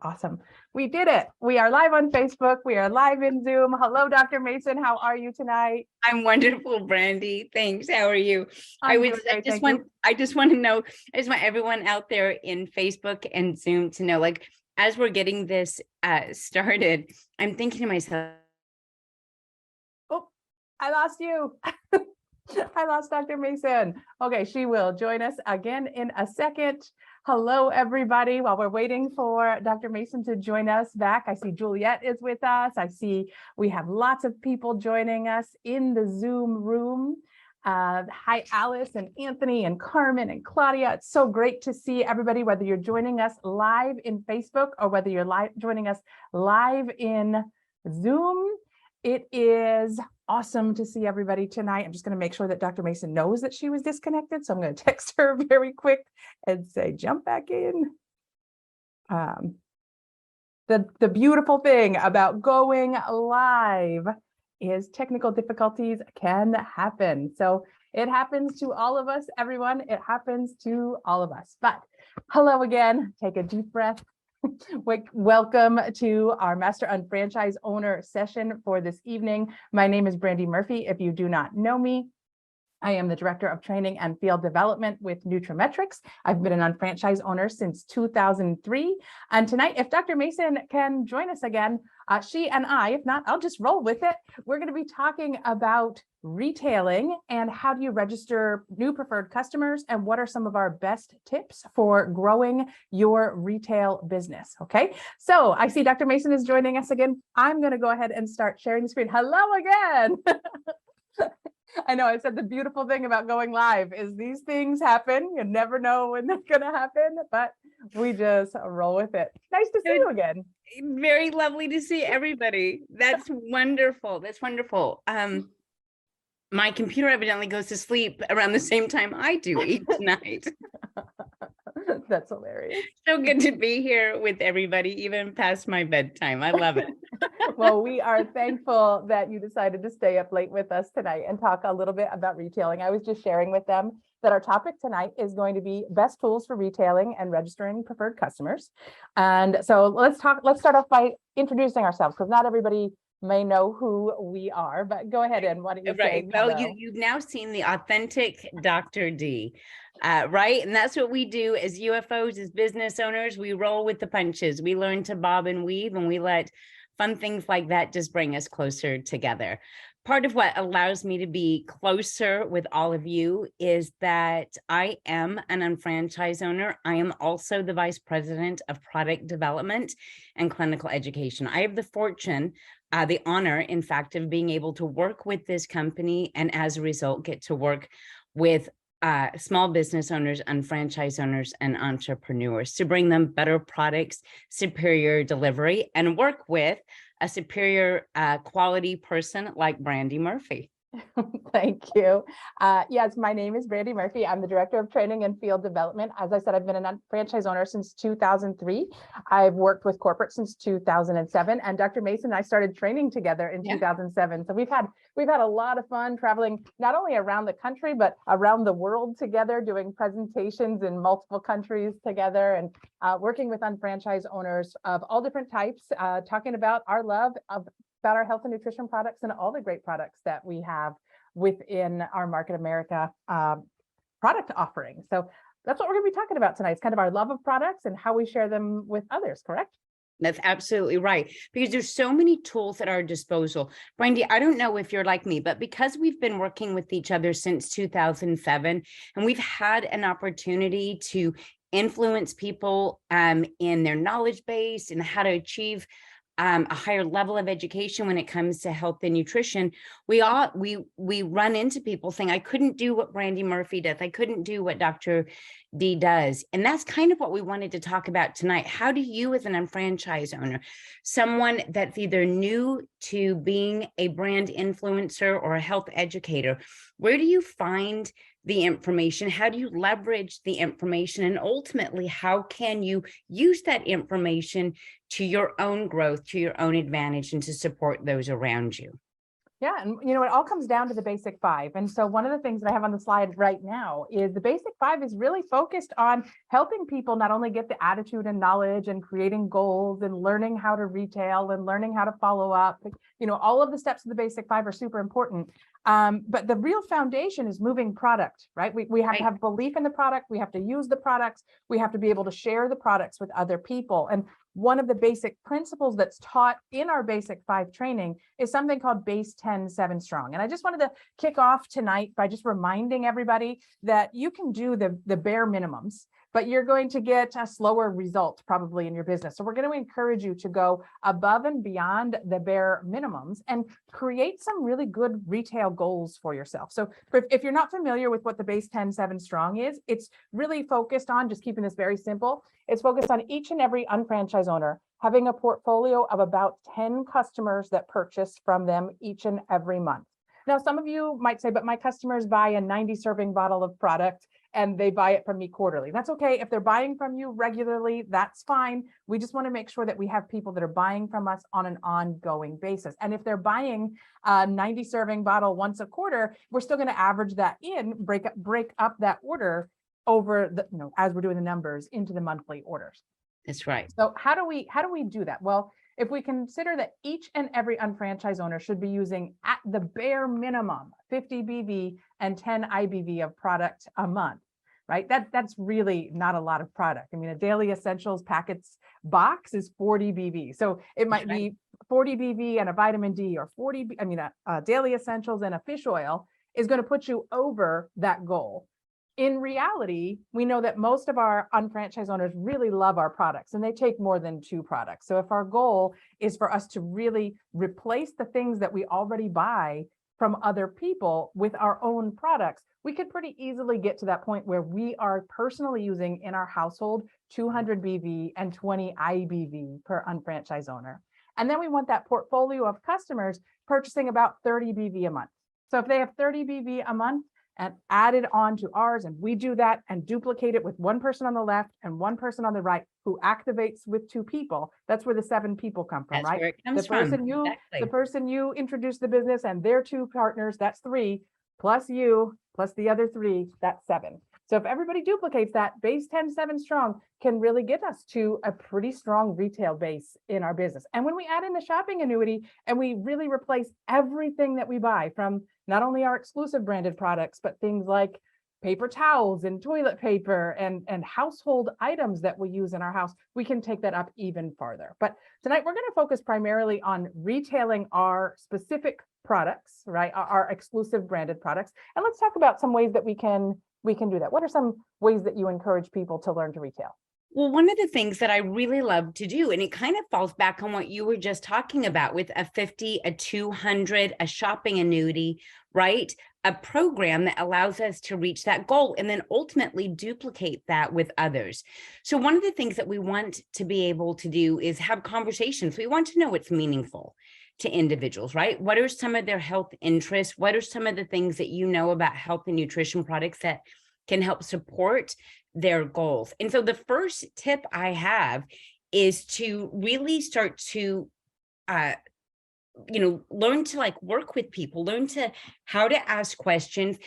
Awesome. We did it. We are live on Facebook. We are live in Zoom. Hello, Dr. Mason. How are you tonight? I'm wonderful, Brandi. Thanks. How are you? I just want to know, I just want everyone out there in Facebook and Zoom to know, like, as we're getting this started, I'm thinking to myself, oh, I lost you. I lost Dr. Mason. Okay, she will join us again in a second. Hello, everybody. While we're waiting for Dr. Mason to join us back, I see Juliet is with us. I see we have lots of people joining us in the Zoom room. Hi, Alice and Anthony and Carmen and Claudia. It's so great to see everybody, whether you're joining us live in Facebook or whether you're joining us live in Zoom. It is awesome to see everybody tonight. I'm just going to make sure that Dr. Mason knows that she was disconnected. So I'm going to text her very quick and say, jump back in. The beautiful thing about going live is technical difficulties can happen. So it happens to all of us, everyone. It happens to all of us. But hello again. Take a deep breath. Welcome to our Master Unfranchise Owner session for this evening. My name is Brandi Murphy. If you do not know me, I am the Director of Training and Field Development with Nutrametrics. I've been an unfranchise owner since 2003. And tonight, if Dr. Mason can join us again, she and I, if not, I'll just roll with it. We're going to be talking about retailing and how do you register new preferred customers and what are some of our best tips for growing your retail business. Okay, so I see Dr. Mason is joining us again. I'm going to go ahead and start sharing the screen. Hello again. I know I said the beautiful thing about going live is these things happen. You never know when they're going to happen, but we just roll with it. Nice to see you again. Very lovely to see everybody. That's wonderful. That's wonderful. My computer evidently goes to sleep around the same time I do each night. That's hilarious. So good to be here with everybody, even past my bedtime. I love it. Well, we are thankful that you decided to stay up late with us tonight and talk a little bit about retailing. I was just sharing with them that our topic tonight is going to be best tools for retailing and registering preferred customers. And so let's start off by introducing ourselves, because not everybody may know who we are, but go ahead and why don't you say well, you've now seen the authentic Dr. D, right? And that's what we do as UFOs, as business owners. We roll with the punches. We learn to bob and weave, and we let fun things like that just bring us closer together. Part of what allows me to be closer with all of you is that I am an unfranchised owner. I am also the Vice President of Product Development and Clinical Education. I have the fortune, the honor, in fact, of being able to work with this company and as a result get to work with small business owners, unfranchised owners, and entrepreneurs to bring them better products, superior delivery, and work with a superior quality person like Brandi Murphy. Thank you. Yes, my name is Brandi Murphy. I'm the Director of Training and Field Development. As I said, I've been a franchise owner since 2003. I've worked with corporate since 2007, and Dr. Mason and I started training together in 2007. So we've had a lot of fun traveling not only around the country but around the world together, doing presentations in multiple countries together, and working with unfranchised owners of all different types, talking about our love about our health and nutrition products and all the great products that we have within our Market America product offering. So that's what we're going to be talking about tonight. It's kind of our love of products and how we share them with others, correct? That's absolutely right, because there's so many tools at our disposal. Brandi, I don't know if you're like me, but because we've been working with each other since 2007, and we've had an opportunity to influence people in their knowledge base and how to achieve a higher level of education when it comes to health and nutrition, we run into people saying, I couldn't do what Brandi Murphy does. I couldn't do what Dr. D does. And that's kind of what we wanted to talk about tonight. How do you, as an unfranchised owner, someone that's either new to being a brand influencer or a health educator, where do you find the information? How do you leverage the information? And ultimately, how can you use that information to your own growth, to your own advantage, and to support those around you? Yeah, and you know, it all comes down to the basic five. And so one of the things that I have on the slide right now is the basic five is really focused on helping people not only get the attitude and knowledge and creating goals and learning how to retail and learning how to follow up. You know, all of the steps of the basic five are super important. But the real foundation is moving product, right? We have to have belief in the product. We have to use the products. We have to be able to share the products with other people. And one of the basic principles that's taught in our basic five training is something called base 10, 7 strong. And I just wanted to kick off tonight by just reminding everybody that you can do the bare minimums, but you're going to get a slower result probably in your business. So we're going to encourage you to go above and beyond the bare minimums and create some really good retail goals for yourself. So if you're not familiar with what the base 10, 7 strong is, it's really focused on, just keeping this very simple, it's focused on each and every unfranchised owner having a portfolio of about 10 customers that purchase from them each and every month. Now, some of you might say, but my customers buy a 90 serving bottle of product and they buy it from me quarterly. That's okay. If they're buying from you regularly, that's fine. We just want to make sure that we have people that are buying from us on an ongoing basis. And if they're buying a 90 serving bottle once a quarter, we're still going to average that in, break up that order over the, you know, as we're doing the numbers into the monthly orders. That's right. So how do we do that? Well, if we consider that each and every unfranchised owner should be using at the bare minimum 50 BV and 10 IBV of product a month, right? That's really not a lot of product. I mean, a daily essentials packets box is 40 BV. So it might be 40 BV and a vitamin D, or a daily essentials and a fish oil is going to put you over that goal. In reality, we know that most of our unfranchised owners really love our products and they take more than 2 products. So if our goal is for us to really replace the things that we already buy from other people with our own products, we could pretty easily get to that point where we are personally using in our household 200 BV and 20 IBV per unfranchised owner. And then we want that portfolio of customers purchasing about 30 BV a month. So if they have 30 BV a month, and add it on to ours, and we do that and duplicate it with one person on the left and one person on the right who activates with 2 people. That's where the 7 people come from, That's right? where it comes The person from. you Exactly. the person you introduce the business and their 2 partners, that's 3, plus you, plus the other 3, that's 7. So if everybody duplicates that, base 10, 7 strong can really get us to a pretty strong retail base in our business. And when we add in the shopping annuity and we really replace everything that we buy from not only our exclusive branded products, but things like paper towels and toilet paper and household items that we use in our house, we can take that up even farther. But tonight we're going to focus primarily on retailing our specific products, right? Our exclusive branded products. And let's talk about some ways that we can do that. What are some ways that you encourage people to learn to retail? Well, one of the things that I really love to do, and it kind of falls back on what you were just talking about with a 50, a 200, a shopping annuity, right? A program that allows us to reach that goal and then ultimately duplicate that with others. So one of the things that we want to be able to do is have conversations. We want to know what's meaningful to individuals, right? What are some of their health interests? What are some of the things that you know about health and nutrition products that can help support their goals? And so the first tip I have is to really start to learn to work with people, learn to how to ask questions.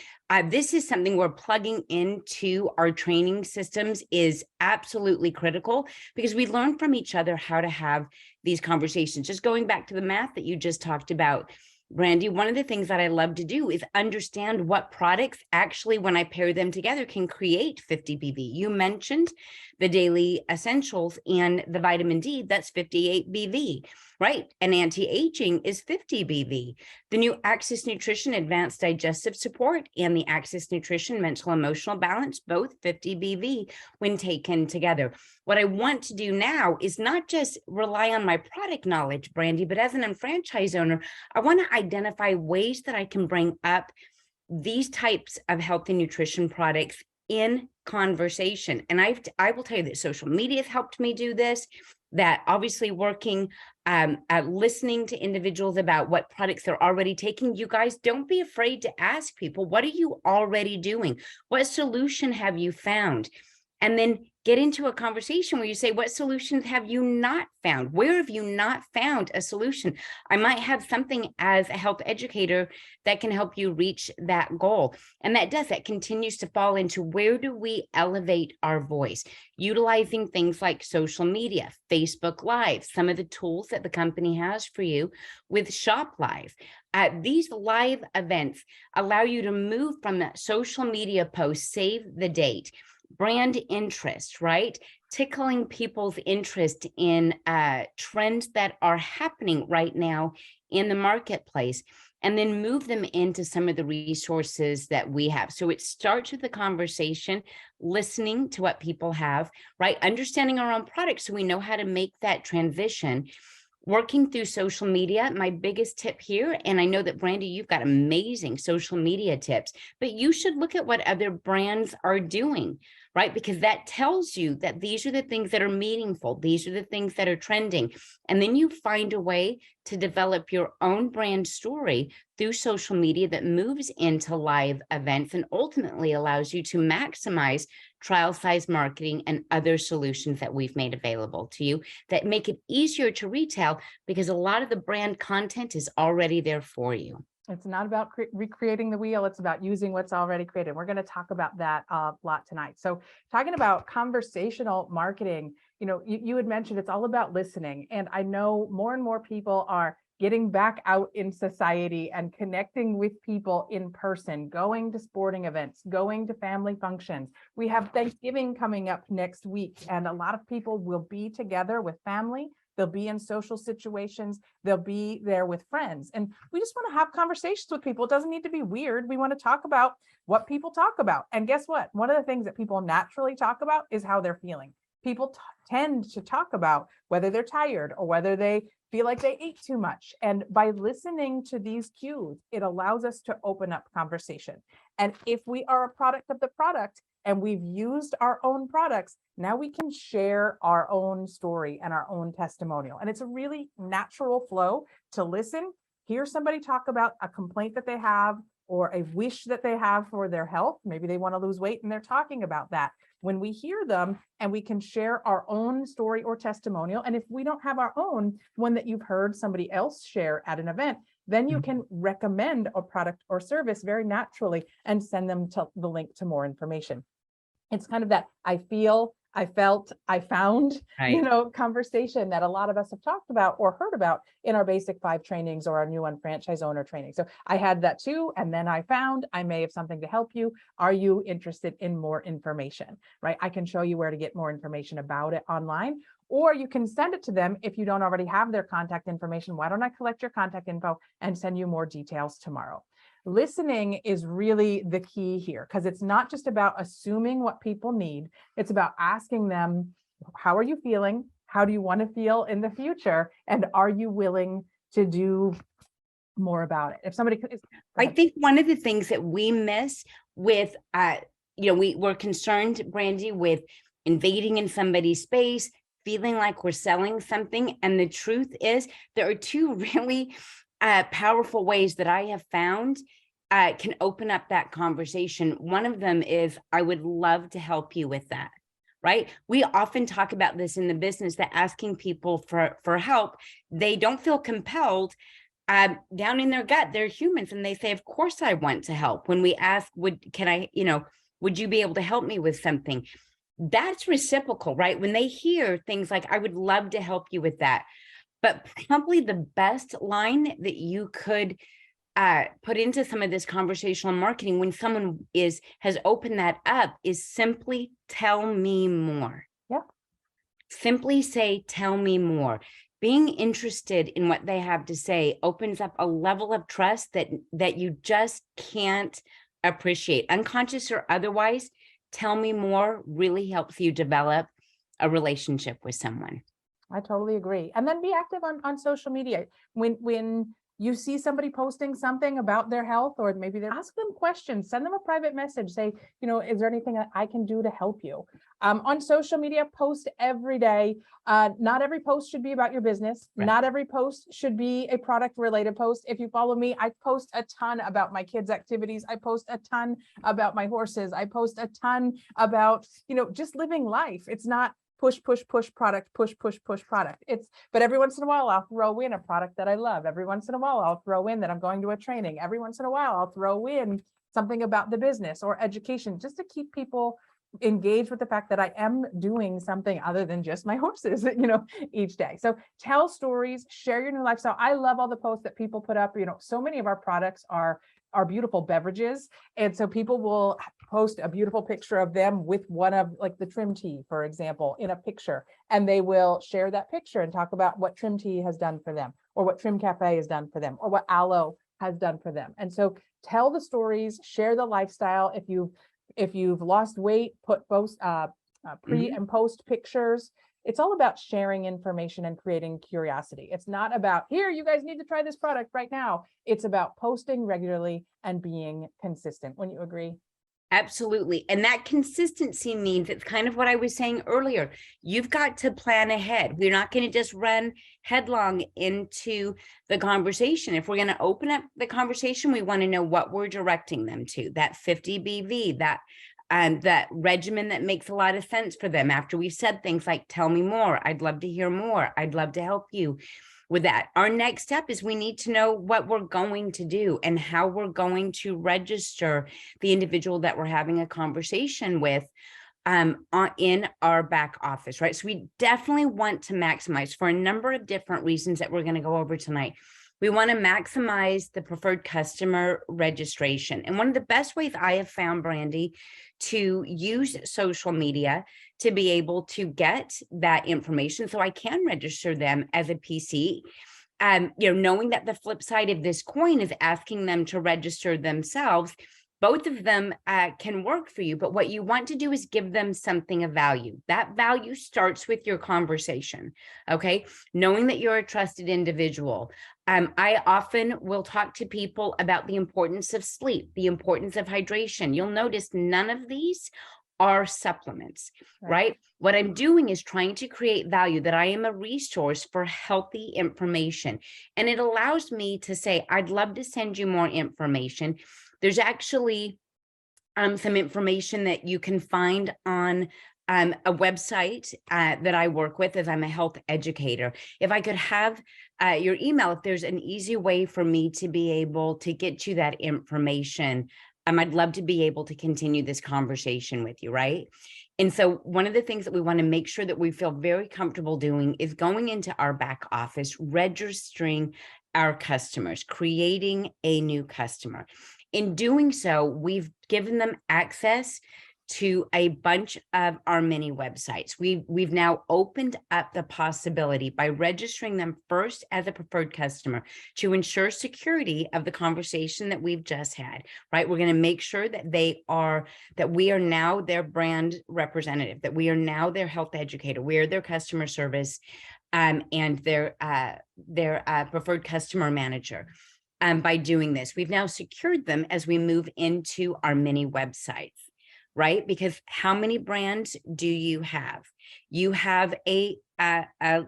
This is something we're plugging into our training systems is absolutely critical because we learn from each other how to have these conversations. Just going back to the math that you just talked about, Brandi, one of the things that I love to do is understand what products actually, when I pair them together, can create 50 BV. You mentioned the daily essentials and the vitamin D, that's 58 BV, right? And anti-aging is 50 BV. The new Access Nutrition Advanced Digestive Support and the Access Nutrition Mental Emotional Balance, both 50 BV when taken together. What I want to do now is not just rely on my product knowledge, Brandi, but as an unfranchised owner, I want to identify ways that I can bring up these types of health and nutrition products in conversation. And I will tell you that social media has helped me do this, that obviously working at listening to individuals about what products they're already taking. You guys, don't be afraid to ask people, what are you already doing? What solution have you found? And then get into a conversation where you say, what solutions have you not found? Where have you not found a solution? I might have something as a health educator that can help you reach that goal. And that continues to fall into, where do we elevate our voice? Utilizing things like social media, Facebook Live, some of the tools that the company has for you with Shop Live. These live events allow you to move from that social media post, save the date, brand interest, right? Tickling people's interest in trends that are happening right now in the marketplace, and then move them into some of the resources that we have. So it starts with the conversation, listening to what people have, right? Understanding our own product so we know how to make that transition. Working through social media, my biggest tip here, and I know that Brandi, you've got amazing social media tips, but you should look at what other brands are doing, right? Because that tells you that these are the things that are meaningful. These are the things that are trending. And then you find a way to develop your own brand story through social media that moves into live events and ultimately allows you to maximize trial size marketing and other solutions that we've made available to you that make it easier to retail, because a lot of the brand content is already there for you. It's not about recreating the wheel. It's about using what's already created. We're going to talk about that a lot tonight. So talking about conversational marketing, you had mentioned it's all about listening. And I know more and more people are getting back out in society and connecting with people in person, going to sporting events, going to family functions. We have Thanksgiving coming up next week, and a lot of people will be together with family. They'll be in social situations. They'll be there with friends. And we just want to have conversations with people. It doesn't need to be weird. We want to talk about what people talk about. And guess what? One of the things that people naturally talk about is how they're feeling. People tend to talk about whether they're tired or whether they feel like they ate too much. And by listening to these cues, it allows us to open up conversation. And if we are a product of the product and we've used our own products, now we can share our own story and our own testimonial. And it's a really natural flow to listen, hear somebody talk about a complaint that they have or a wish that they have for their health. Maybe they want to lose weight and they're talking about that. When we hear them and we can share our own story or testimonial, and if we don't have our own, one that you've heard somebody else share at an event, then you can recommend a product or service very naturally and send them to the link to more information. It's kind of that I feel, I felt, I found, Right. conversation that a lot of us have talked about or heard about in our basic 5 trainings or our new one franchise owner training. So I had that too. And then I found I may have something to help you. Are you interested in more information, right? I can show you where to get more information about it online, or you can send it to them if you don't already have their contact information. Why don't I collect your contact info and send you more details tomorrow? Listening is really the key here, because it's not just about assuming what people need. It's about asking them, how are you feeling? How do you want to feel in the future? And are you willing to do more about it? If somebody is, I think one of the things that we miss with, we're concerned, Brandi, with invading in somebody's space, feeling like we're selling something. And the truth is, there are 2 really powerful ways that I have found can open up that conversation. One of them is, I would love to help you with that, right? We often talk about this in the business, that asking people for help, they don't feel compelled. Down in their gut, they're humans, and they say, of course I want to help. When we ask, would you be able to help me with something? That's reciprocal, right? When they hear things like, I would love to help you with that. But probably the best line that you could put into some of this conversational marketing when someone has opened that up is simply tell me more. Yeah. Simply say, tell me more. Being interested in what they have to say opens up a level of trust that you just can't appreciate. Unconscious or otherwise, tell me more really helps you develop a relationship with someone. I totally agree. And then be active on social media. When you see somebody posting something about their health, or maybe they ask them questions, send them a private message, say, is there anything that I can do to help you? On social media, post every day. Not every post should be about your business. Right. Not every post should be a product related post. If you follow me, I post a ton about my kids' activities. I post a ton about my horses. I post a ton about, just living life. It's not push product, push product. But every once in a while, I'll throw in a product that I love. Every once in a while, I'll throw in that I'm going to a training. Every once in a while, I'll throw in something about the business or education, just to keep people engaged with the fact that I am doing something other than just my horses, each day. So tell stories, share your new lifestyle. I love all the posts that people put up. So many of our products are beautiful beverages. And so people will post a beautiful picture of them with one of, like, the trim tea, for example, in a picture, and they will share that picture and talk about what trim tea has done for them, or what Trim Cafe has done for them, or what aloe has done for them. And so tell the stories, share the lifestyle. If you've lost weight, put post pre and post pictures. It's all about sharing information and creating curiosity. It's not about, here, you guys need to try this product right now. It's about posting regularly and being consistent. Wouldn't you agree? Absolutely. And that consistency means, it's kind of what I was saying earlier. You've got to plan ahead. We're not going to just run headlong into the conversation. If we're going to open up the conversation, we want to know what we're directing them to, that 50 BV, that regimen that makes a lot of sense for them. After we've said things like, tell me more, I'd love to hear more, I'd love to help you with that. Our next step is we need to know what we're going to do and how we're going to register the individual that we're having a conversation with in our back office, right? So we definitely want to maximize, for a number of different reasons that we're going to go over tonight. We want to maximize the preferred customer registration. And one of the best ways I have found, Brandi, to use social media to be able to get that information so I can register them as a PC, knowing that the flip side of this coin is asking them to register themselves. Both of them can work for you, but what you want to do is give them something of value. That value starts with your conversation, okay? Knowing that you're a trusted individual. I often will talk to people about the importance of sleep, the importance of hydration. You'll notice none of these are supplements, right? What I'm doing is trying to create value, that I am a resource for healthy information. And it allows me to say, I'd love to send you more information. There's actually some information that you can find on a website that I work with, as I'm a health educator. If I could have your email, if there's an easy way for me to be able to get you that information, I'd love to be able to continue this conversation with you, right? And so one of the things that we want to make sure that we feel very comfortable doing is going into our back office, registering our customers, creating a new customer. In doing so, we've given them access to a bunch of our mini websites. We've now opened up the possibility, by registering them first as a preferred customer, to ensure security of the conversation that we've just had, right? We're going to make sure that that we are now their brand representative, that we are now their health educator, we are their customer service and their preferred customer manager. By doing this, we've now secured them as we move into our mini websites, right? Because how many brands do you have? You have a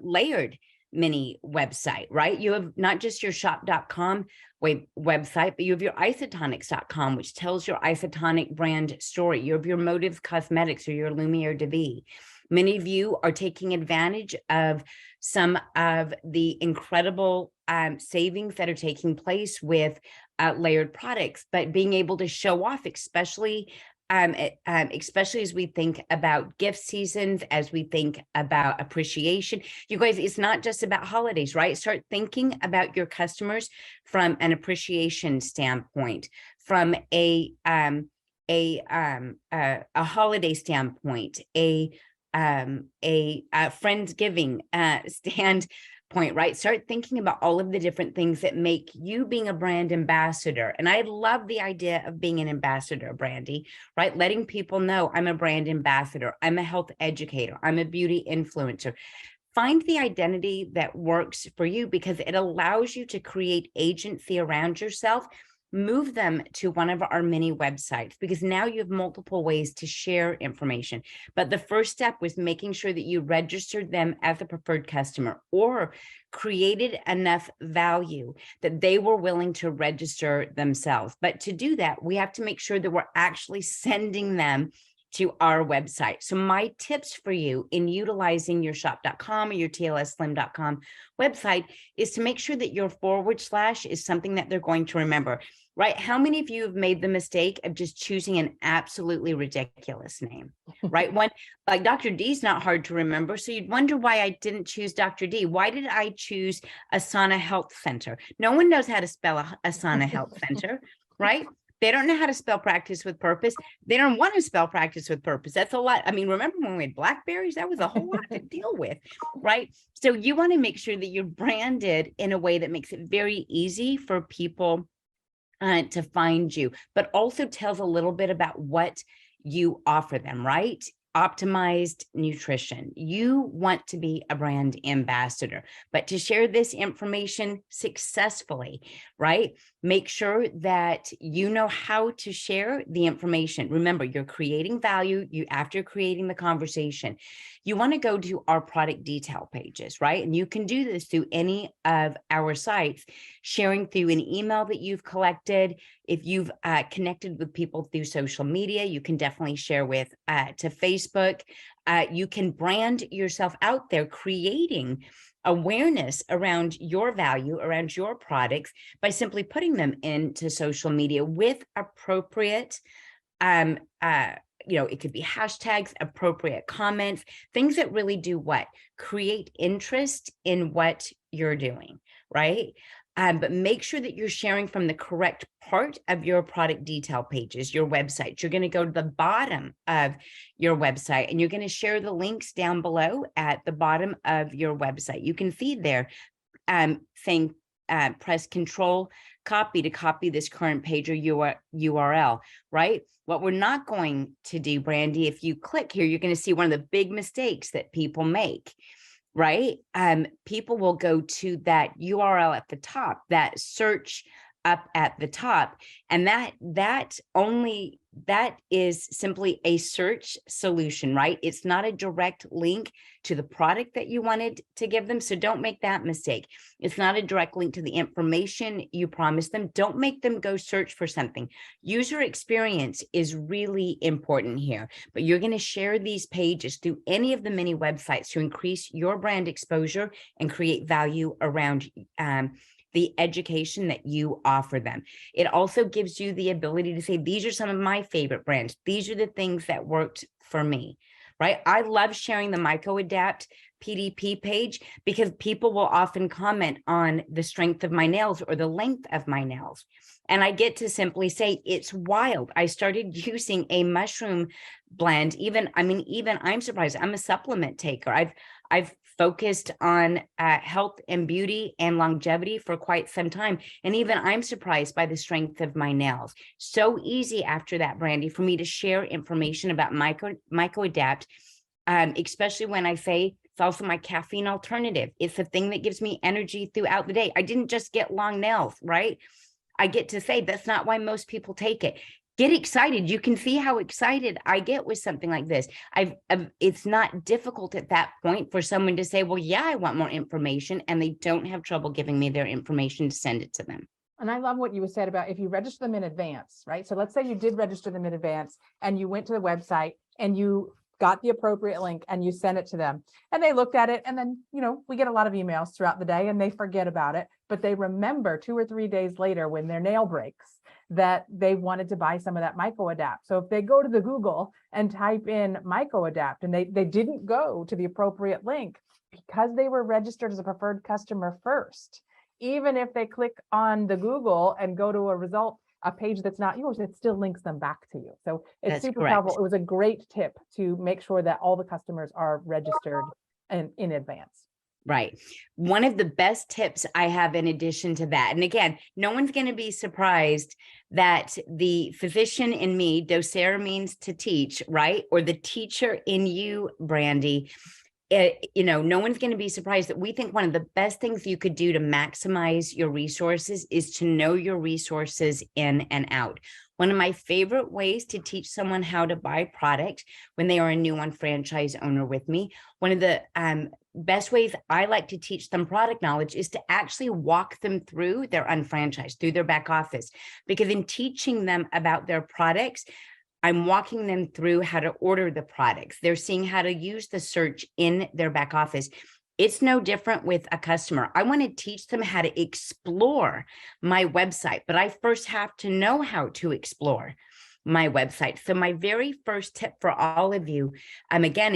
layered mini website, right? You have not just your shop.com website, but you have your isotonics.com, which tells your isotonic brand story. You have your Motive Cosmetics or your Lumiere de Vie. Many of you are taking advantage of some of the incredible savings that are taking place with layered products, but being able to show off, especially as we think about gift seasons, as we think about appreciation. You guys, it's not just about holidays, right? Start thinking about your customers from an appreciation standpoint, from a holiday standpoint, a Friendsgiving standpoint, right? Start thinking about all of the different things that make you being a brand ambassador. And I love the idea of being an ambassador, Brandi, right? Letting people know I'm a brand ambassador, I'm a health educator, I'm a beauty influencer. Find the identity that works for you, because it allows you to create agency around yourself. Move them to one of our mini websites, because now you have multiple ways to share information. But the first step was making sure that you registered them as a preferred customer, or created enough value that they were willing to register themselves. But to do that, we have to make sure that we're actually sending them to our website. So my tips for you in utilizing your shop.com or your tlsslim.com website is to make sure that your / is something that they're going to remember, right? How many of you have made the mistake of just choosing an absolutely ridiculous name, right? One like Dr. D is not hard to remember. So you'd wonder why I didn't choose Dr. D. Why did I choose Asana Health Center? No one knows how to spell Asana Health Center, right? They don't know how to spell practice with purpose. They don't want to spell practice with purpose. That's a lot. I mean, remember when we had Blackberries? That was a whole lot to deal with, right? So you want to make sure that you're branded in a way that makes it very easy for people to find you, but also tells a little bit about what you offer them, right? Optimized nutrition. You want to be a brand ambassador, but to share this information successfully, right? Make sure that you know how to share the information. Remember, you're creating value. After creating the conversation, you want to go to our product detail pages, right? And you can do this through any of our sites, sharing through an email that you've collected. If you've connected with people through social media, you can definitely share with to Facebook. You can brand yourself out there, creating awareness around your value, around your products, by simply putting them into social media with appropriate it could be hashtags, appropriate comments, things that really do what? Create interest in what you're doing, right? But make sure that you're sharing from the correct part of your product detail pages, your website. You're going to go to the bottom of your website, and you're going to share the links down below at the bottom of your website. You can see there saying press Control copy to copy this current page or URL, right? What we're not going to do, Brandi, if you click here, you're going to see one of the big mistakes that people make, right? People will go to that URL at the top, that search up at the top, and that is simply a search solution, right? It's not a direct link to the product that you wanted to give them. So don't make that mistake. It's not a direct link to the information you promised them. Don't make them go search for something. User experience is really important here, but you're going to share these pages through any of the mini websites to increase your brand exposure and create value around the education that you offer them. It also gives you the ability to say, these are some of my favorite brands. These are the things that worked for me, right? I love sharing the MycoAdapt PDP page because people will often comment on the strength of my nails or the length of my nails. And I get to simply say, it's wild. I started using a mushroom blend. Even I'm surprised. I'm a supplement taker. I've focused on health and beauty and longevity for quite some time. And even I'm surprised by the strength of my nails. So easy after that, Brandi, for me to share information about MycoAdapt, especially when I say it's also my caffeine alternative. It's the thing that gives me energy throughout the day. I didn't just get long nails, right? I get to say that's not why most people take it. Get excited. You can see how excited I get with something like this. It's not difficult at that point for someone to say, well, yeah, I want more information, and they don't have trouble giving me their information to send it to them. And I love what you said about if you register them in advance, right? So let's say you did register them in advance and you went to the website and you got the appropriate link and you sent it to them and they looked at it, and then, we get a lot of emails throughout the day and they forget about it, but they remember 2 or 3 days later when their nail breaks that they wanted to buy some of that MycoAdapt. So if they go to the Google and type in MycoAdapt and they didn't go to the appropriate link because they were registered as a preferred customer first, even if they click on the Google and go to a page that's not yours, it still links them back to you. So it's That's super correct. powerful. It was a great tip to make sure that all the customers are registered in advance. Right. One of the best tips I have in addition to that, and again, no one's going to be surprised that the physician in me, docere means to teach, right? Or the teacher in you, Brandi, no one's going to be surprised that we think one of the best things you could do to maximize your resources is to know your resources in and out. One of my favorite ways to teach someone how to buy product when they are a new franchise owner with me, one of the best ways I like to teach them product knowledge is to actually walk them through their unfranchised, through their back office, because in teaching them about their products, I'm walking them through how to order the products. They're seeing how to use the search in their back office. It's no different with a customer. I want to teach them how to explore my website, but I first have to know how to explore my website. So my very first tip for all of you, again,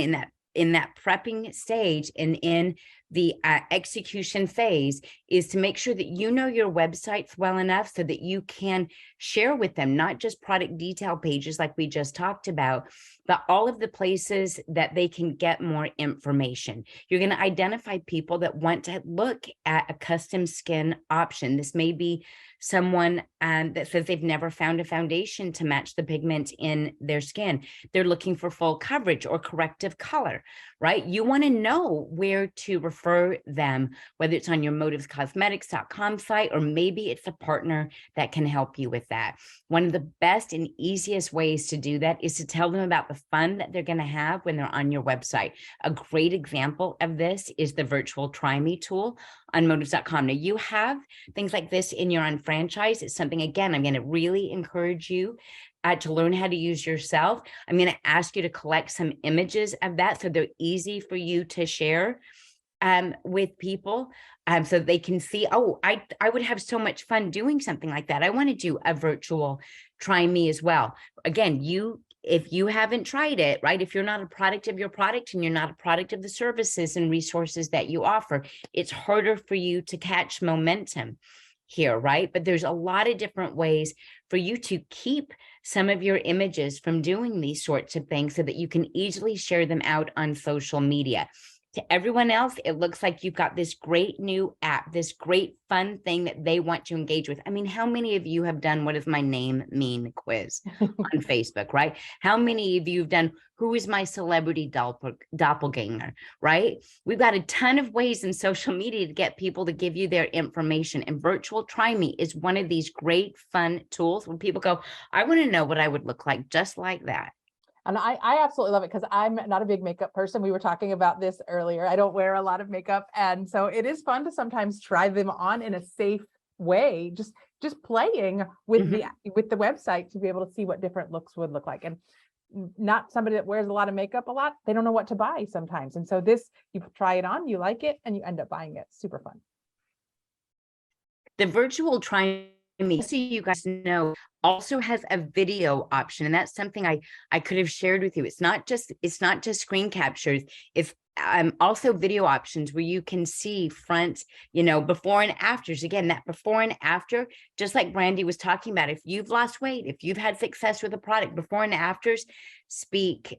in that prepping stage and in the execution phase, is to make sure that you know your websites well enough so that you can share with them, not just product detail pages like we just talked about, but all of the places that they can get more information. You're going to identify people that want to look at a custom skin option. This may be someone that says they've never found a foundation to match the pigment in their skin. They're looking for full coverage or corrective color, right? You want to know where to refer them, whether it's on your motivescosmetics.com site, or maybe it's a partner that can help you with that. One of the best and easiest ways to do that is to tell them about the fun that they're going to have when they're on your website. A great example of this is the virtual Try Me tool on motives.com. Now, you have things like this in your unfranchise. It's something, again, I'm going to really encourage you to learn how to use yourself. I'm going to ask you to collect some images of that so they're easy for you to share with people, so they can see, oh, I would have so much fun doing something like that. I want to do a virtual Try Me as well. Again, if you haven't tried it, right? If you're not a product of your product and you're not a product of the services and resources that you offer, it's harder for you to catch momentum here, right? But there's a lot of different ways for you to keep some of your images from doing these sorts of things so that you can easily share them out on social media. To everyone else, it looks like you've got this great new app, this great fun thing that they want to engage with. I mean, how many of you have done what does my name mean quiz on Facebook, right? How many of you have done who is my celebrity doppelganger, right? We've got a ton of ways in social media to get people to give you their information. And virtual Try Me is one of these great fun tools when people go, I want to know what I would look like just like that. And I absolutely love it because I'm not a big makeup person. We were talking about this earlier. I don't wear a lot of makeup. And so it is fun to sometimes try them on in a safe way, just playing with the website to be able to see what different looks would look like. And not somebody that wears a lot of makeup a lot, they don't know what to buy sometimes. And so this, you try it on, you like it, and you end up buying it. Super fun. The virtual Try Me, so you guys know, also has a video option, and that's something I could have shared with you. It's not just screen captures. It's also video options where you can see front, before and afters. Again, that before and after, just like Brandi was talking about, if you've lost weight, if you've had success with a product, before and afters speak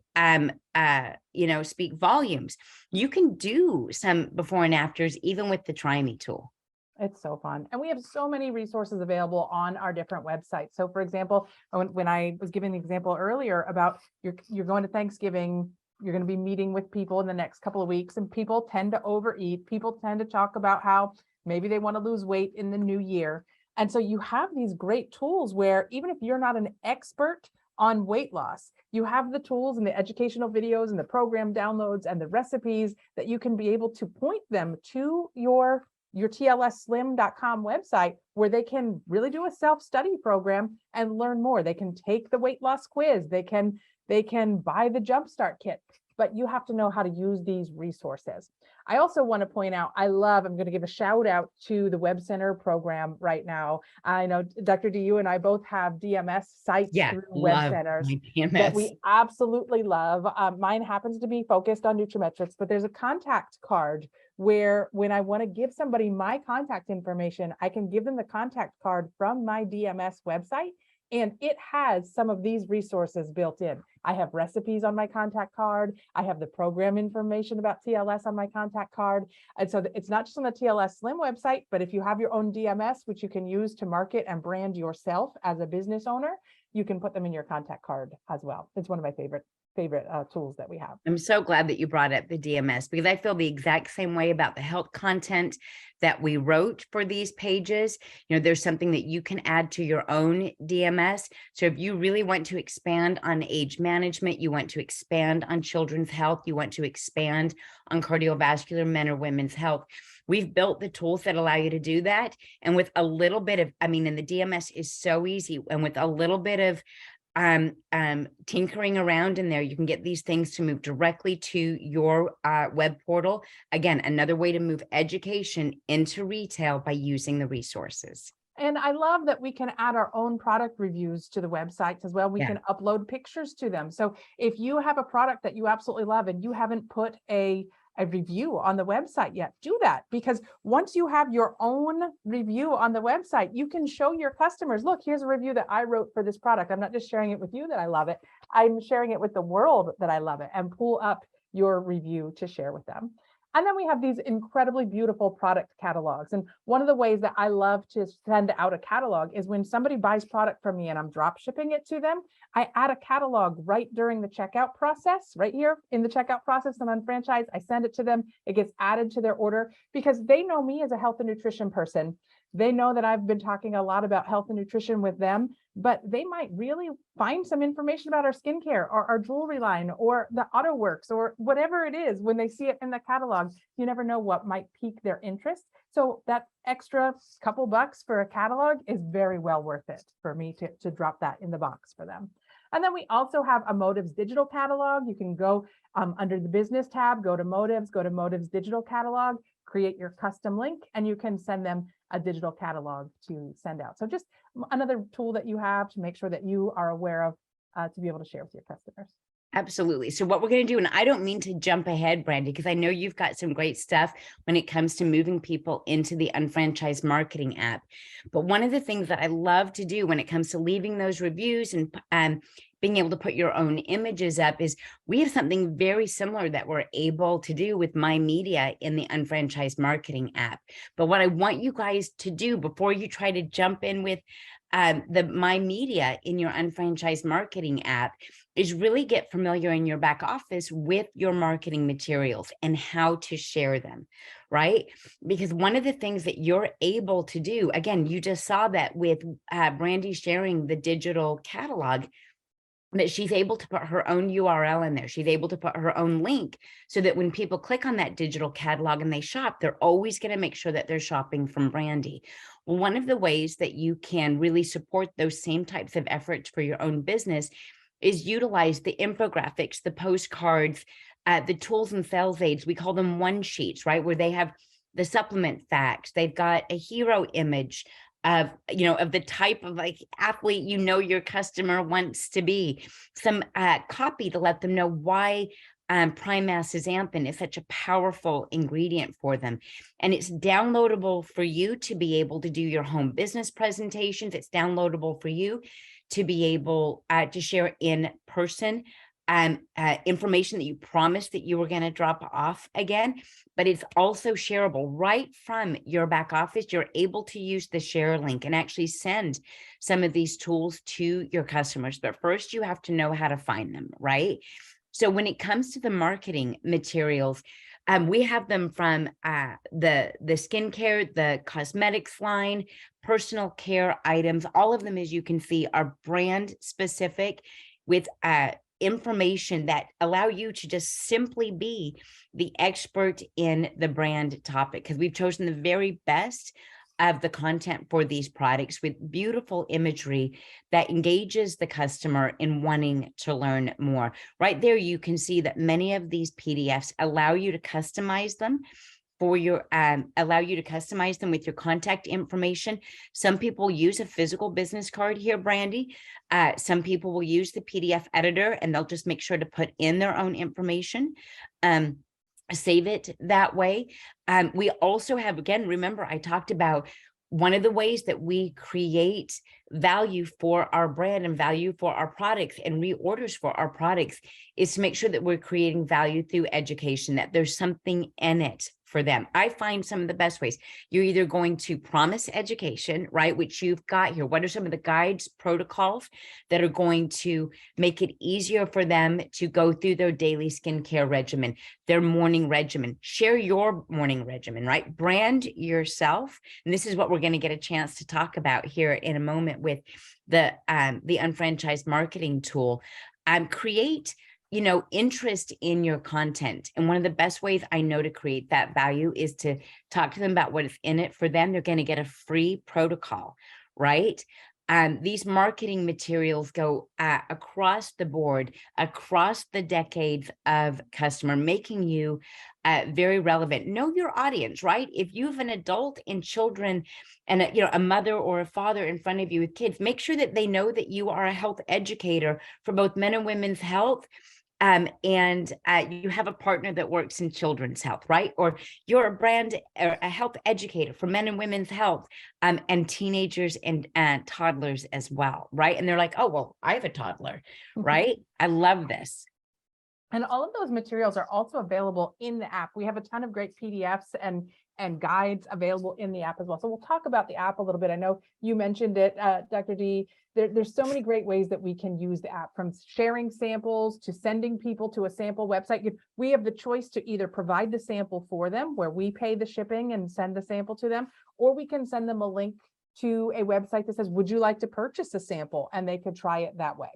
volumes. You can do some before and afters even with the Try Me tool. It's so fun. And we have so many resources available on our different websites. So for example, when I was giving the example earlier about you're going to Thanksgiving, you're going to be meeting with people in the next couple of weeks, and people tend to overeat. People tend to talk about how maybe they want to lose weight in the new year. And so you have these great tools where even if you're not an expert on weight loss, you have the tools and the educational videos and the program downloads and the recipes that you can be able to point them to your tlsslim.com website, where they can really do a self-study program and learn more. They can take the weight loss quiz. They can buy the Jumpstart kit, but you have to know how to use these resources. I also want to point out, I'm going to give a shout out to the Web Center program right now. I know Dr. D, you and I both have DMS sites through Web Centers that we absolutely love. Mine happens to be focused on Nutrimetrics, but there's a contact card where when I want to give somebody my contact information, I can give them the contact card from my DMS website, and it has some of these resources built in. I have recipes on my contact card. I have the program information about TLS on my contact card. And so it's not just on the TLS Slim website, but if you have your own DMS, which you can use to market and brand yourself as a business owner, you can put them in your contact card as well. It's one of my favorite favorite tools that we have. I'm so glad that you brought up the DMS, because I feel the exact same way about the health content that we wrote for these pages. You know, there's something that you can add to your own DMS. So if you really want to expand on age management, you want to expand on children's health, you want to expand on cardiovascular, men or women's health, we've built the tools that allow you to do that. And with a little bit of, and the DMS is so easy. And with a little bit of tinkering around in there, you can get these things to move directly to your web portal. Again, another way to move education into retail by using the resources. And I love that we can add our own product reviews to the websites as well. We can upload pictures to them. So if you have a product that you absolutely love and you haven't put a review on the website yet, do that, because once you have your own review on the website, you can show your customers, look, here's a review that I wrote for this product. I'm not just sharing it with you that I love it, I'm sharing it with the world that I love it, and pull up your review to share with them. And then we have these incredibly beautiful product catalogs. And one of the ways that I love to send out a catalog is when somebody buys product from me and I'm drop shipping it to them, I add a catalog right during the checkout process, right here in the checkout process on Unfranchised. I send it to them. It gets added to their order because they know me as a health and nutrition person. They know that I've been talking a lot about health and nutrition with them, but they might really find some information about our skincare or our jewelry line or the auto works or whatever it is when they see it in the catalog. You never know what might pique their interest. So that extra couple bucks for a catalog is very well worth it for me to drop that in the box for them. And then we also have a Motives digital catalog. You can go under the business tab, go to Motives digital catalog, create your custom link, and you can send them a digital catalog to send out. So just another tool that you have to make sure that you are aware of to be able to share with your customers. Absolutely. So what we're going to do, and I don't mean to jump ahead, Brandi, because I know you've got some great stuff when it comes to moving people into the Unfranchised Marketing app. But one of the things that I love to do when it comes to leaving those reviews and being able to put your own images up is we have something very similar that we're able to do with My Media in the Unfranchised Marketing app. But what I want you guys to do before you try to jump in with the My Media in your Unfranchised Marketing app is really get familiar in your back office with your marketing materials and how to share them, right? Because one of the things that you're able to do, again, you just saw that with Brandi sharing the digital catalog, that she's able to put her own URL in there. She's able to put her own link so that when people click on that digital catalog and they shop, they're always going to make sure that they're shopping from Brandi. Well, one of the ways that you can really support those same types of efforts for your own business is utilize the infographics, the postcards, the tools and sales aids. We call them one sheets, right? Where they have the supplement facts. They've got a hero image of, of the type of like athlete, your customer wants to be, some copy to let them know why prime astaxanthin is such a powerful ingredient for them. And it's downloadable for you to be able to do your home business presentations. It's downloadable for you to be able to share in person information that you promised that you were going to drop off again, but it's also shareable right from your back office. You're able to use the share link and actually send some of these tools to your customers. But first you have to know how to find them, right? So when it comes to the marketing materials, we have them from the skincare, the cosmetics line, personal care items. All of them, as you can see, are brand specific with information that allow you to just simply be the expert in the brand topic, because we've chosen the very best of the content for these products with beautiful imagery that engages the customer in wanting to learn more. Right there, you can see that many of these PDFs allow you to customize them for your with your contact information. Some people use a physical business card here, Brandi. Some people will use the PDF editor and they'll just make sure to put in their own information, save it that way. We also have, again, remember I talked about one of the ways that we create value for our brand and value for our products and reorders for our products is to make sure that we're creating value through education, that there's something in it for them. I find some of the best ways. You're either going to promise education, right, which you've got here. What are some of the guides, protocols that are going to make it easier for them to go through their daily skincare regimen, their morning regimen? Share your morning regimen, right? Brand yourself. And this is what we're going to get a chance to talk about here in a moment with the unfranchised marketing tool. Create interest in your content. And one of the best ways I know to create that value is to talk to them about what is in it for them. They're going to get a free protocol, right? These marketing materials go across the board, across the decades of customer, making you very relevant. Know your audience, right? If you have an adult and children and a mother or a father in front of you with kids, make sure that they know that you are a health educator for both men and women's health. And you have a partner that works in children's health, right? Or you're a brand or a health educator for men and women's health, and teenagers and toddlers as well, right? And they're like, oh, well, I have a toddler, right? I love this. And all of those materials are also available in the app. We have a ton of great PDFs and guides available in the app as well. So we'll talk about the app a little bit. I know you mentioned it, Dr. D. There's so many great ways that we can use the app, from sharing samples to sending people to a sample website. We have the choice to either provide the sample for them, where we pay the shipping and send the sample to them, or we can send them a link to a website that says, would you like to purchase a sample? And they could try it that way.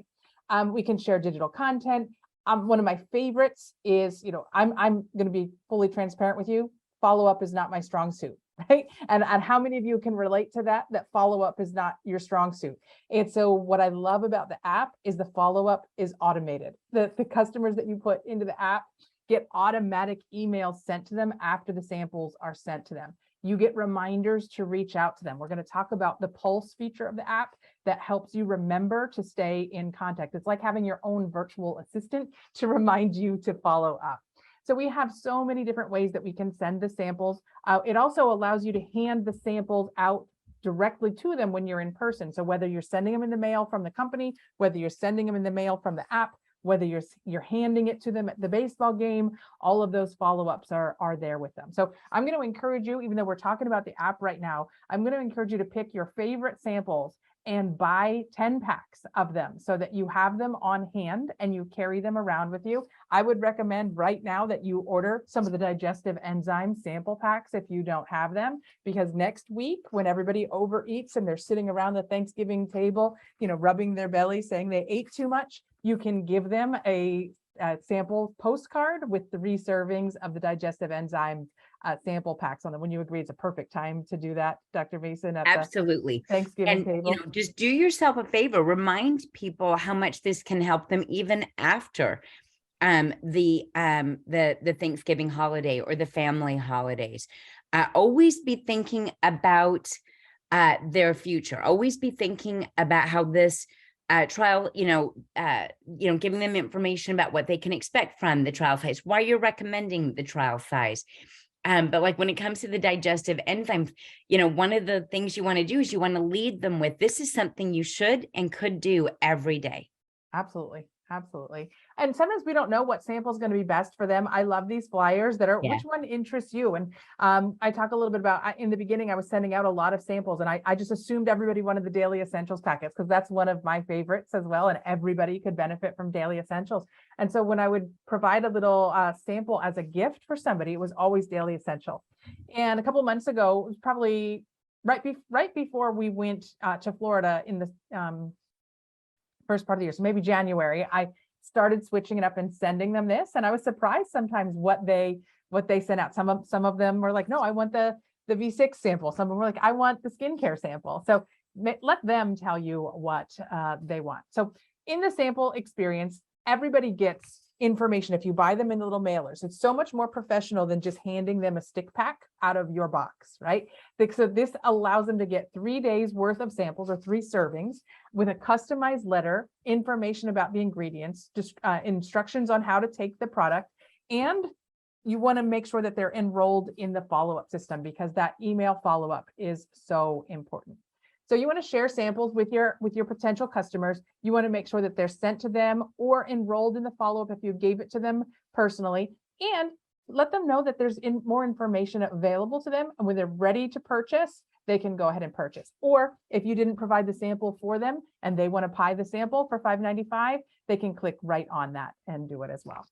We can share digital content. One of my favorites is, I'm going to be fully transparent with you. Follow-up is not my strong suit, right? And how many of you can relate to that follow-up is not your strong suit? And so what I love about the app is the follow-up is automated. The customers that you put into the app get automatic emails sent to them after the samples are sent to them. You get reminders to reach out to them. We're going to talk about the Pulse feature of the app that helps you remember to stay in contact. It's like having your own virtual assistant to remind you to follow up. So we have so many different ways that we can send the samples. It also allows you to hand the samples out directly to them when you're in person. So whether you're sending them in the mail from the company, whether you're sending them in the mail from the app, whether you're handing it to them at the baseball game, all of those follow-ups are there with them. So I'm going to encourage you, even though we're talking about the app right now, I'm going to encourage you to pick your favorite samples and buy 10 packs of them so that you have them on hand and you carry them around with you. I would recommend right now that you order some of the digestive enzyme sample packs if you don't have them, because next week when everybody overeats and they're sitting around the Thanksgiving table, rubbing their belly saying they ate too much, you can give them a sample postcard with 3 servings of the digestive enzyme sample packs on them. When you agree, it's a perfect time to do that, Dr. Mason, at Absolutely. the Thanksgiving table. Just do yourself a favor, remind people how much this can help them even after the Thanksgiving holiday or the family holidays. Always be thinking about their future. Always be thinking about how this trial, giving them information about what they can expect from the trial size, why you're recommending the trial size. But like when it comes to the digestive enzymes, one of the things you want to do is you want to lead them with, this is something you should and could do every day. Absolutely. Absolutely. And sometimes we don't know what sample is going to be best for them. I love these flyers that are, which one interests you? And I talk a little bit about, in the beginning, I was sending out a lot of samples and I just assumed everybody wanted the Daily Essentials packets because that's one of my favorites as well. And everybody could benefit from Daily Essentials. And so when I would provide a little sample as a gift for somebody, it was always Daily Essential. And a couple of months ago, it was probably right before we went to Florida in the first part of the year, so maybe January, I started switching it up and sending them this, and I was surprised sometimes what they sent out. Some of them were like, no, I want the V6 sample. Some of them were like, I want the skincare sample. So let them tell you what they want. So in the sample experience, everybody gets information if you buy them in the little mailers. It's so much more professional than just handing them a stick pack out of your box, right? So this allows them to get 3 days worth of samples or 3 servings with a customized letter, information about the ingredients, just instructions on how to take the product. And you want to make sure that they're enrolled in the follow-up system because that email follow-up is so important. So you want to share samples with your potential customers. You want to make sure that they're sent to them or enrolled in the follow-up if you gave it to them personally. And let them know that there's more information available to them. And when they're ready to purchase, they can go ahead and purchase. Or if you didn't provide the sample for them and they want to buy the sample for $5.95, they can click right on that and do it as well.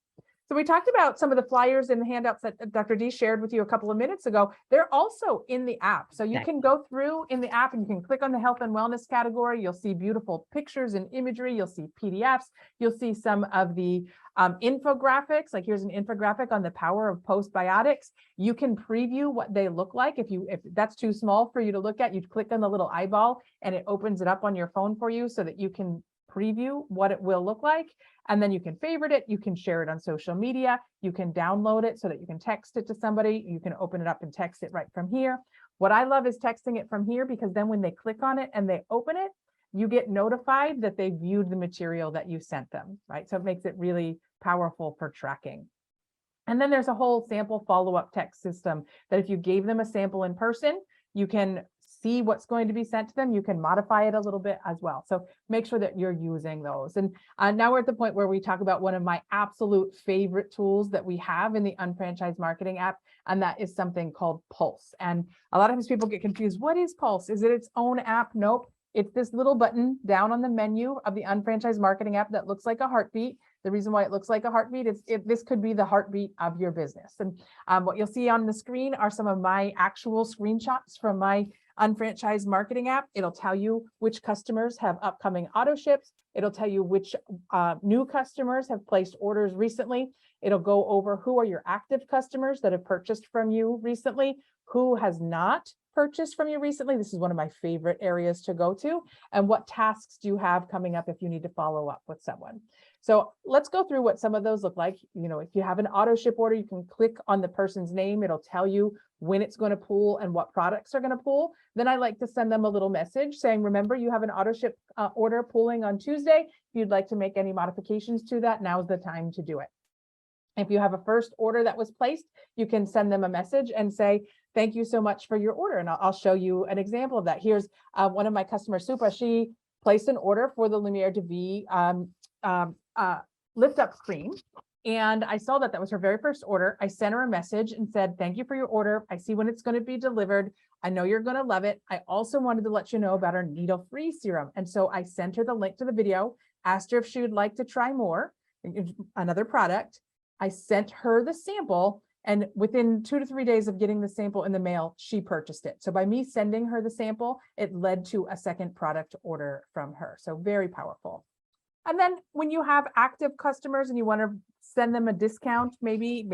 So we talked about some of the flyers and handouts that Dr. D shared with you a couple of minutes ago. They're also in the app. So you can go through in the app and you can click on the health and wellness category. You'll see beautiful pictures and imagery. You'll see PDFs. You'll see some of the infographics. Like here's an infographic on the power of postbiotics. You can preview what they look like. If that's too small for you to look at, you click on the little eyeball and it opens it up on your phone for you so that you can preview what it will look like. And then you can favorite it. You can share it on social media. You can download it so that you can text it to somebody. You can open it up and text it right from here. What I love is texting it from here, because then when they click on it and they open it, you get notified that they viewed the material that you sent them, right? So it makes it really powerful for tracking. And then there's a whole sample follow-up text system that if you gave them a sample in person, you can see what's going to be sent to them. You can modify it a little bit as well. So make sure that you're using those. And now we're at the point where we talk about one of my absolute favorite tools that we have in the Unfranchised Marketing app, and that is something called Pulse. And a lot of times people get confused. What is Pulse? Is it its own app? Nope. It's this little button down on the menu of the Unfranchised Marketing app that looks like a heartbeat. The reason why it looks like a heartbeat is this could be the heartbeat of your business. And what you'll see on the screen are some of my actual screenshots from my Unfranchised Marketing app. It'll tell you which customers have upcoming auto ships. It'll tell you which new customers have placed orders recently. It'll go over who are your active customers that have purchased from you recently, who has not purchased from you recently. This is one of my favorite areas to go to. And what tasks do you have coming up if you need to follow up with someone? So let's go through what some of those look like. You know, if you have an auto ship order, you can click on the person's name. It'll tell you when it's going to pull and what products are going to pull. Then I like to send them a little message saying, remember, you have an auto ship order pulling on Tuesday. If you'd like to make any modifications to that, now's the time to do it. If you have a first order that was placed, you can send them a message and say, thank you so much for your order. And I'll show you an example of that. Here's one of my customers, Supa. She placed an order for the Lumiere de Vie lift up cream. And I saw that that was her very first order. I sent her a message and said, thank you for your order. I see when it's going to be delivered. I know you're going to love it. I also wanted to let you know about our needle-free serum. And so I sent her the link to the video, asked her if she would like to try more, another product. I sent her the sample, and within 2 to 3 days of getting the sample in the mail, she purchased it. So by me sending her the sample, it led to a second product order from her. So very powerful. And then when you have active customers and you want to send them a discount, maybe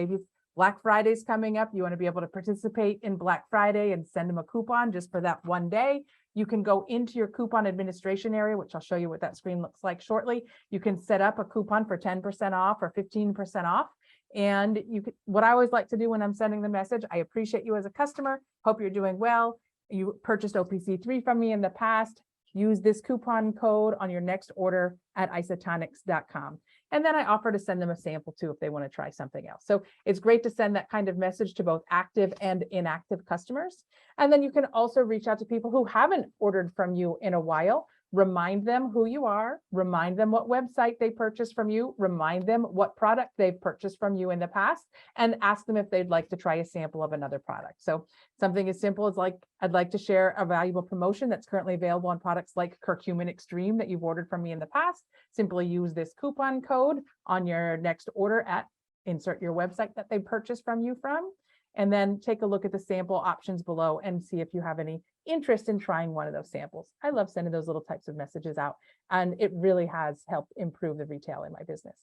Black Friday's coming up, you want to be able to participate in Black Friday and send them a coupon just for that one day. You can go into your coupon administration area, which I'll show you what that screen looks like shortly. You can set up a coupon for 10% off or 15% off. And you could, what I always like to do when I'm sending the message, I appreciate you as a customer. Hope you're doing well. You purchased OPC3 from me in the past. Use this coupon code on your next order at isotonics.com. And then I offer to send them a sample too if they want to try something else. So it's great to send that kind of message to both active and inactive customers. And then you can also reach out to people who haven't ordered from you in a while. Remind them who you are, remind them what website they purchased from you, remind them what product they've purchased from you in the past, and ask them if they'd like to try a sample of another product. So something as simple as like, I'd like to share a valuable promotion that's currently available on products like Curcumin Extreme that you've ordered from me in the past. Simply use this coupon code on your next order at insert your website that they purchased from you from, and then take a look at the sample options below and see if you have any interest in trying one of those samples. I love sending those little types of messages out, and it really has helped improve the retail in my business.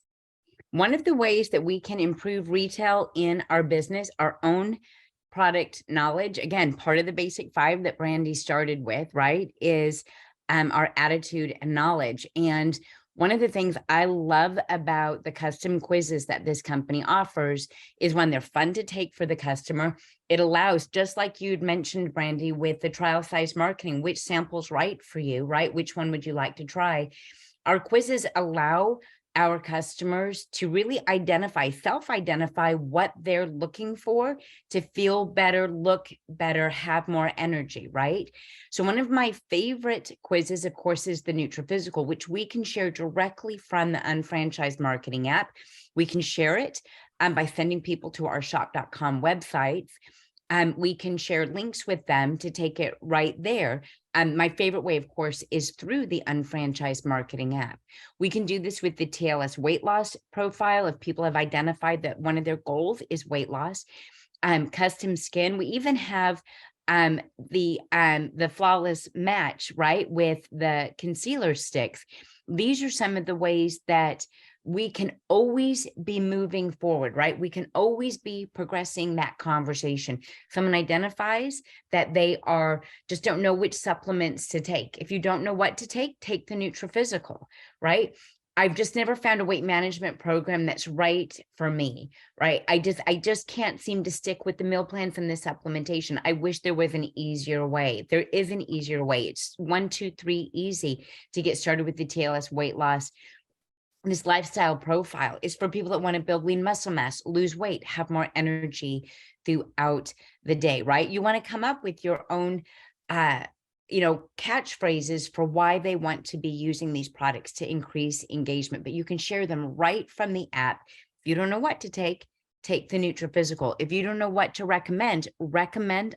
One of the ways that we can improve retail in our business, our own product knowledge, again, part of the basic 5 that Brandi started with, right, is our attitude and knowledge. And one of the things I love about the custom quizzes that this company offers is when they're fun to take for the customer, it allows, just like you'd mentioned, Brandi, with the trial size marketing, which sample's right for you, right? Which one would you like to try? Our quizzes allow our customers to really self-identify what they're looking for to feel better, look better, have more energy, right? So one of my favorite quizzes, of course, is the Nutriphysical, which we can share directly from the Unfranchised Marketing app. We can share it by sending people to our shop.com websites. We can share links with them to take it right there. My favorite way, of course, is through the Unfranchised Marketing app. We can do this with the TLS weight loss profile if people have identified that one of their goals is weight loss. Custom skin. We even have the flawless match, right, with the concealer sticks. These are some of the ways that we can always be moving forward, right? We can always be progressing that conversation. Someone identifies that they just don't know which supplements to take. If you don't know what to take the Nutriphysical, right? I've just never found a weight management program that's right for me, right? I just can't seem to stick with the meal plans and the supplementation. I wish there was an easier way. There is an easier way. It's 1, 2, 3 easy to get started with the TLS weight loss. This lifestyle profile is for people that want to build lean muscle mass, lose weight, have more energy throughout the day, right? You want to come up with your own, catchphrases for why they want to be using these products to increase engagement, but you can share them right from the app. If you don't know what to take the Nutriphysical. If you don't know what to recommend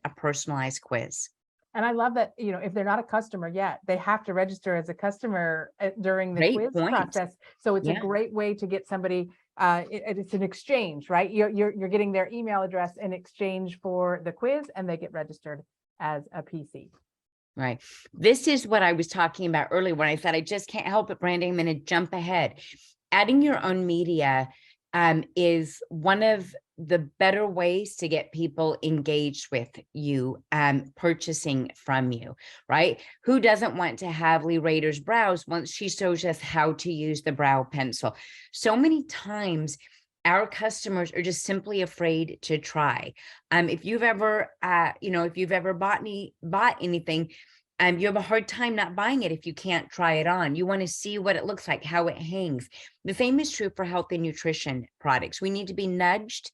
a personalized quiz. And I love that, if they're not a customer yet, they have to register as a customer during the Great quiz point. process. So it's a Yeah. great way to get somebody, it's an exchange, right? You're getting their email address in exchange for the quiz, and they get registered as a PC. Right. This is what I was talking about earlier when I said, I just can't help it, Brandi. I'm going to jump ahead. Adding your own media is one of the better ways to get people engaged with you, purchasing from you, right? Who doesn't want to have Lee Rader's brows once she shows us how to use the brow pencil? So many times our customers are just simply afraid to try. If you've ever, bought anything, you have a hard time not buying it if you can't try it on. You want to see what it looks like, how it hangs. The same is true for health and nutrition products. We need to be nudged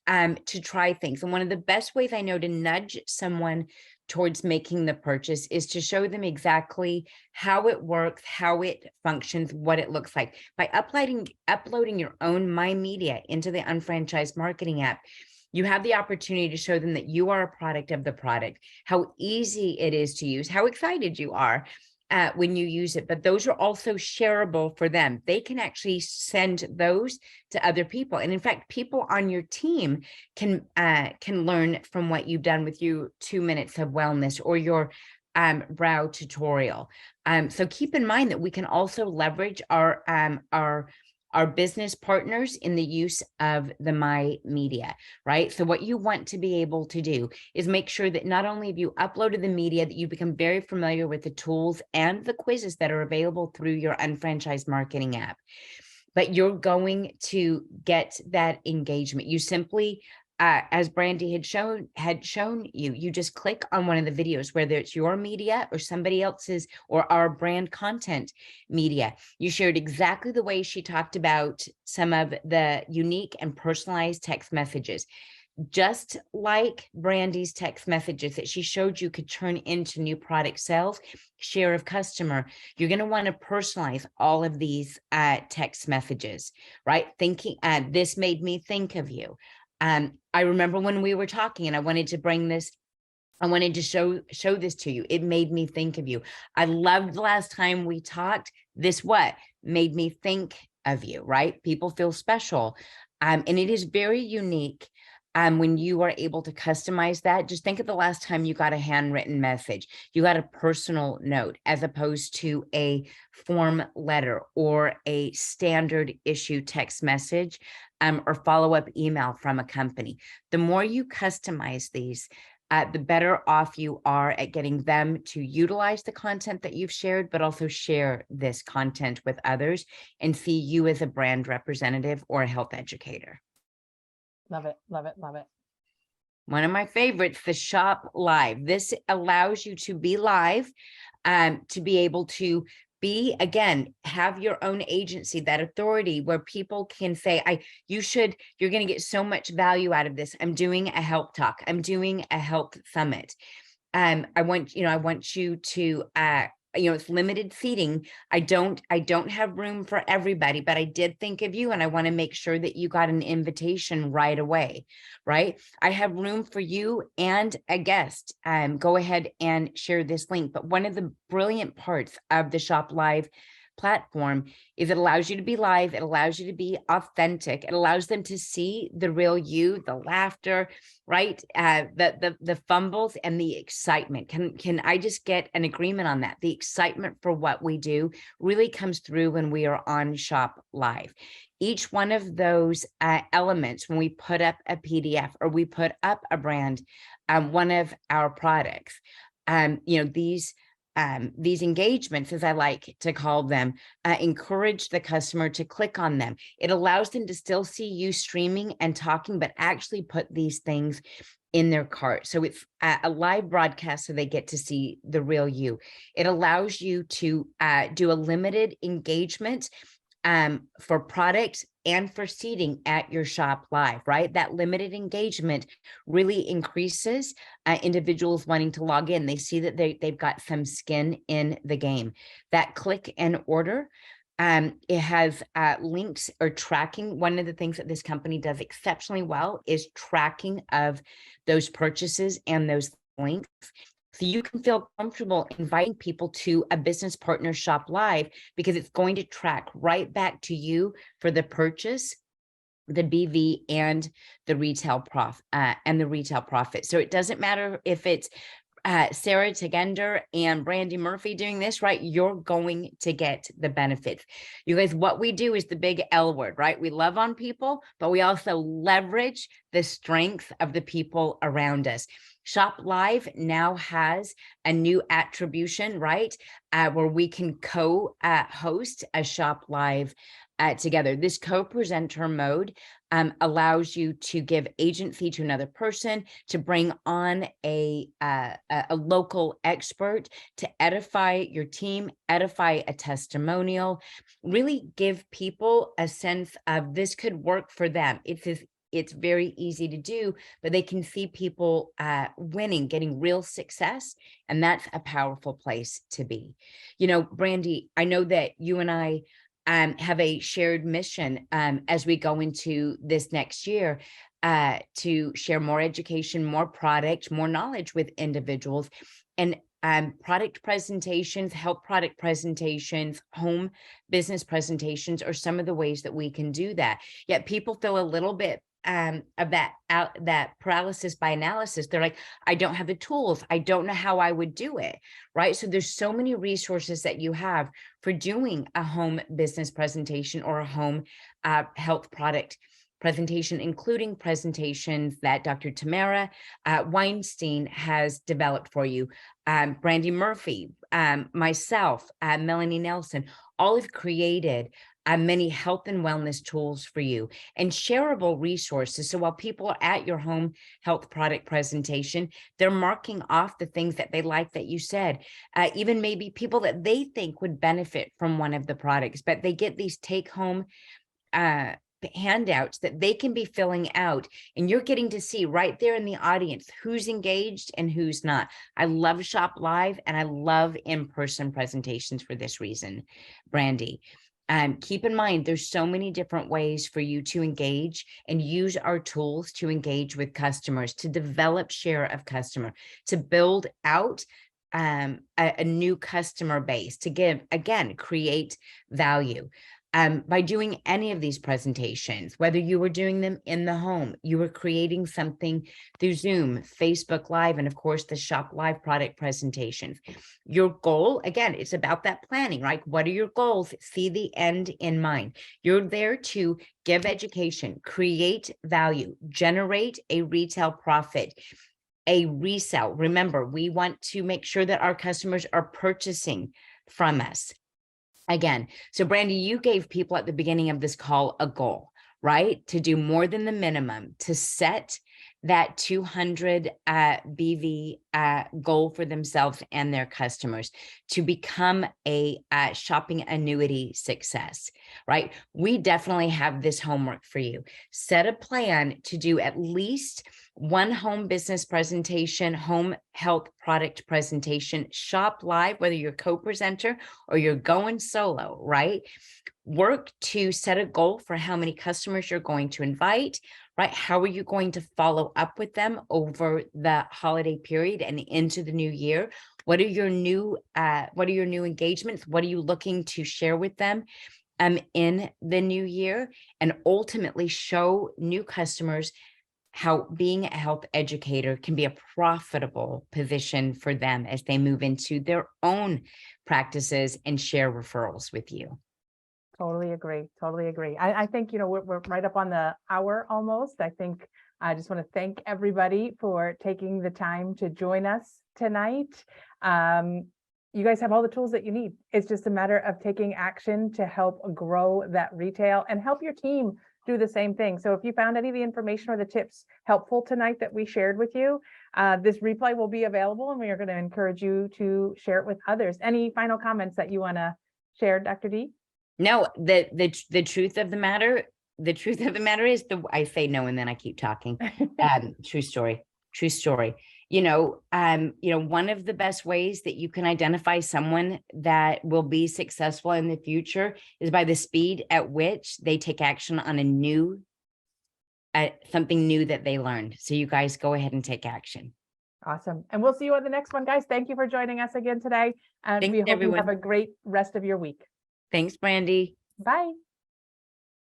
to try things. And one of the best ways I know to nudge someone towards making the purchase is to show them exactly how it works, how it functions, what it looks like. By uploading your own My Media into the Unfranchised Marketing app, you have the opportunity to show them that you are a product of the product, how easy it is to use, how excited you are when you use it. But those are also shareable for them. They can actually send those to other people. And in fact, people on your team can learn from what you've done with your 2 minutes of wellness or your brow tutorial. So keep in mind that we can also leverage our business partners in the use of the My Media, right? So what you want to be able to do is make sure that not only have you uploaded the media, that you become very familiar with the tools and the quizzes that are available through your Unfranchised Marketing app, but you're going to get that engagement. You simply, as Brandi had shown you, you just click on one of the videos, whether it's your media or somebody else's or our brand content media. You shared exactly the way she talked about some of the unique and personalized text messages. Just like Brandi's text messages that she showed you could turn into new product sales, share of customer, you're going to want to personalize all of these text messages, right? Thinking, this made me think of you. I remember when we were talking and I wanted to bring this, I wanted to show this to you. It made me think of you. I loved the last time we talked. This what made me think of you, right? People feel special. And it is very unique. When you are able to customize that. Just think of the last time you got a handwritten message. You got a personal note as opposed to a form letter or a standard issue text message or follow-up email from a company. The more you customize these, the better off you are at getting them to utilize the content that you've shared, but also share this content with others and see you as a brand representative or a health educator. Love it, love it, love it. One of my favorites, the Shop Live. This allows you to be live, to be able to Have your own agency, that authority where people can say, you're going to get so much value out of this. I'm doing a health talk. I'm doing a health summit. I want you to, it's limited seating. I don't have room for everybody, but I did think of you and I want to make sure that you got an invitation right away, right? I have room for you and a guest. Go ahead and share this link. But one of the brilliant parts of the Shop Live platform is it allows you to be live. It allows you to be authentic. It allows them to see the real you, the laughter, right? The fumbles and the excitement. Can I just get an agreement on that? The excitement for what we do really comes through when we are on Shop Live. Each one of those elements, when we put up a PDF or we put up a brand, one of our products, these engagements, as I like to call them, encourage the customer to click on them. It allows them to still see you streaming and talking, but actually put these things in their cart. So it's a live broadcast, so they get to see the real you. It allows you to do a limited engagement for product and for seating at your Shop Live, right? That limited engagement really increases individuals wanting to log in. They see that they've got some skin in the game. That click and order, it has links or tracking. One of the things that this company does exceptionally well is tracking of those purchases and those links. So you can feel comfortable inviting people to a business partner Shop Live because it's going to track right back to you for the purchase, the BV, and the retail profit. So it doesn't matter if it's Sarah Tegender and Brandi Murphy doing this, right? You're going to get the benefits. You guys, what we do is the big L word, right? We love on people, but we also leverage the strength of the people around us. Shop Live now has a new attribution, right? Where we can co-host a Shop Live together. This co-presenter mode allows you to give agency to another person, to bring on a local expert, to edify your team, edify a testimonial, really give people a sense of this could work for them. It's very easy to do, but they can see people winning, getting real success. And that's a powerful place to be. Brandi, I know that you and I have a shared mission as we go into this next year to share more education, more product, more knowledge with individuals. And product presentations, health product presentations, home business presentations are some of the ways that we can do that. Yet people feel a little bit of that paralysis by analysis. They're like, I don't have the tools. I don't know how I would do it, right? So there's so many resources that you have for doing a home business presentation or a home health product presentation, including presentations that Dr. Tamara Weinstein has developed for you. Brandi Murphy, myself, Melanie Nelson, all have created many health and wellness tools for you and shareable resources. So while people are at your home health product presentation, they're marking off the things that they like that you said, even maybe people that they think would benefit from one of the products, but they get these take home handouts that they can be filling out, and you're getting to see right there in the audience who's engaged and who's not. I love Shop Live and I love in-person presentations for this reason, Brandi. Keep in mind, there's so many different ways for you to engage and use our tools to engage with customers, to develop share of customer, to build out a new customer base, to create value. By doing any of these presentations, whether you were doing them in the home, you were creating something through Zoom, Facebook Live, and of course the Shop Live product presentations. Your goal, again, it's about that planning, right? What are your goals? See the end in mind. You're there to give education, create value, generate a retail profit, a resell. Remember, we want to make sure that our customers are purchasing from us. Again, so Brandi, you gave people at the beginning of this call a goal, right? To do more than the minimum, to set that 200 BV goal for themselves and their customers to become a shopping annuity success, right? We definitely have this homework for you. Set a plan to do at least one home business presentation, home health product presentation, shop live, whether you're co-presenter or you're going solo, right? Work to set a goal for how many customers you're going to invite, right? How are you going to follow up with them over the holiday period and into the new year? What are your new engagements? What are you looking to share with them in the new year? And ultimately show new customers how being a health educator can be a profitable position for them as they move into their own practices and share referrals with you. Totally agree. Totally agree. I think, we're right up on the hour almost. I think I just want to thank everybody for taking the time to join us tonight. You guys have all the tools that you need. It's just a matter of taking action to help grow that retail and help your team do the same thing. So if you found any of the information or the tips helpful tonight that we shared with you, this replay will be available and we are going to encourage you to share it with others. Any final comments that you want to share, Dr. D? No, the truth of the matter, is I say no and then I keep talking. True story. One of the best ways that you can identify someone that will be successful in the future is by the speed at which they take action on something new that they learned. So you guys go ahead and take action. Awesome. And we'll see you on the next one, guys. Thank you for joining us again today. And Thanks, we hope everyone. you have a great rest of your week. Thanks, Brandi. Bye.